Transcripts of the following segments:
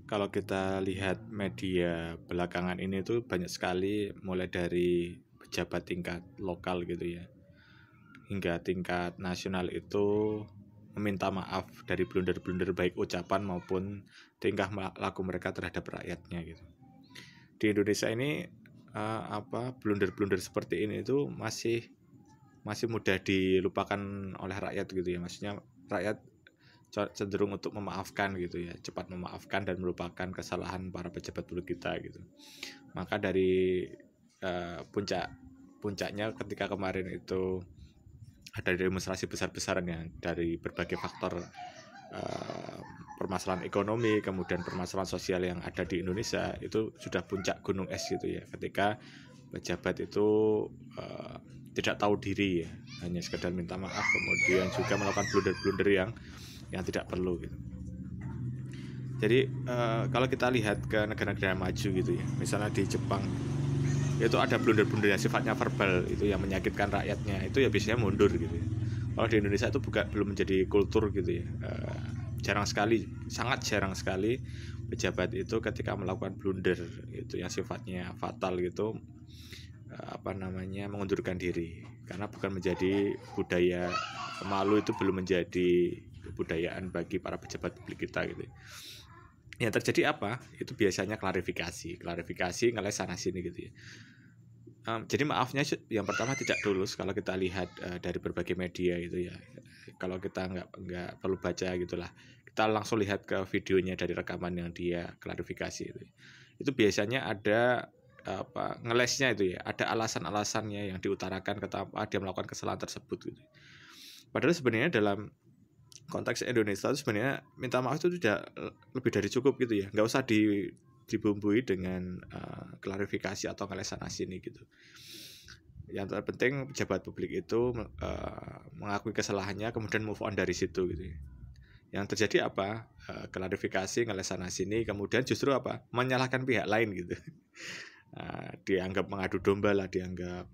kalau kita lihat media belakangan ini tuh banyak sekali, mulai dari pejabat tingkat lokal gitu ya, hingga tingkat nasional itu meminta maaf dari blunder-blunder baik ucapan maupun tingkah laku mereka terhadap rakyatnya gitu. Di Indonesia ini blunder-blunder seperti ini itu masih mudah dilupakan oleh rakyat gitu ya. Maksudnya rakyat cenderung untuk memaafkan gitu ya, cepat memaafkan dan melupakan kesalahan para pejabat publik kita gitu. Maka dari puncaknya ketika kemarin itu ada demonstrasi besar-besaran ya, dari berbagai faktor permasalahan ekonomi, kemudian permasalahan sosial yang ada di Indonesia, itu sudah puncak gunung es gitu ya, ketika pejabat itu tidak tahu diri ya, hanya sekedar minta maaf, kemudian juga melakukan blunder-blunder yang tidak perlu gitu. Jadi kalau kita lihat ke negara-negara maju gitu ya, misalnya di Jepang itu ada blunder-blunder yang sifatnya verbal itu yang menyakitkan rakyatnya, itu ya biasanya mundur gitu ya. Kalau di Indonesia itu belum menjadi kultur gitu ya. Jarang sekali, sangat jarang sekali pejabat itu ketika melakukan blunder itu yang sifatnya fatal gitu mengundurkan diri, karena bukan menjadi budaya. Malu itu belum menjadi kebudayaan bagi para pejabat publik kita gitu. Yang terjadi apa? Itu biasanya klarifikasi ngeles sana sini gitu ya. Jadi maafnya yang pertama tidak tulus kalau kita lihat dari berbagai media gitu ya. Kalau kita nggak perlu baca gitulah, kita langsung lihat ke videonya dari rekaman yang dia klarifikasi itu. Itu biasanya ada ngelesnya itu ya, ada alasan-alasannya yang diutarakan kenapa dia melakukan kesalahan tersebut gitu. Padahal sebenarnya dalam konteks Indonesia itu sebenarnya minta maaf itu tidak lebih dari cukup gitu ya, nggak usah dibumbui dengan klarifikasi atau ngelesan sini gitu. Yang terpenting pejabat publik itu mengakui kesalahannya, kemudian move on dari situ gitu ya. Yang terjadi apa? Klarifikasi, ngelesan sini, kemudian justru menyalahkan pihak lain gitu. Dianggap mengadu domba lah, dianggap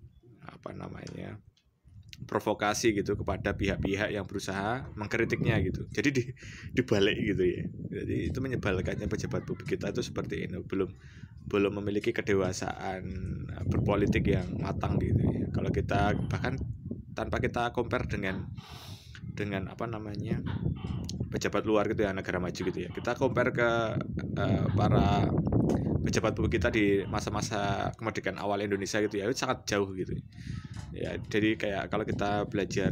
provokasi gitu kepada pihak-pihak yang berusaha mengkritiknya gitu. Jadi dibalik gitu ya. Jadi itu menyebalkannya pejabat publik kita itu seperti ini, belum memiliki kedewasaan berpolitik yang matang gitu ya. Kalau kita bahkan tanpa kita compare dengan pejabat luar gitu ya, negara maju gitu ya. Kita compare ke para pejabat publik kita di masa-masa kemerdekaan awal Indonesia gitu ya, itu sangat jauh gitu ya. Jadi kayak kalau kita belajar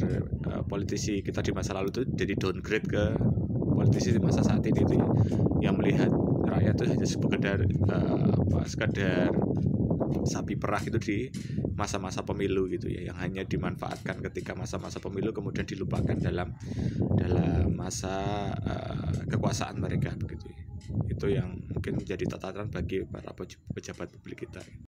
politisi kita di masa lalu tuh jadi downgrade ke politisi di masa saat ini itu ya, yang melihat rakyat itu hanya sekadar sapi perah itu di masa-masa pemilu gitu ya, yang hanya dimanfaatkan ketika masa-masa pemilu kemudian dilupakan dalam masa kekuasaan mereka begitu ya. Itu yang mungkin menjadi catatan bagi para pejabat publik kita.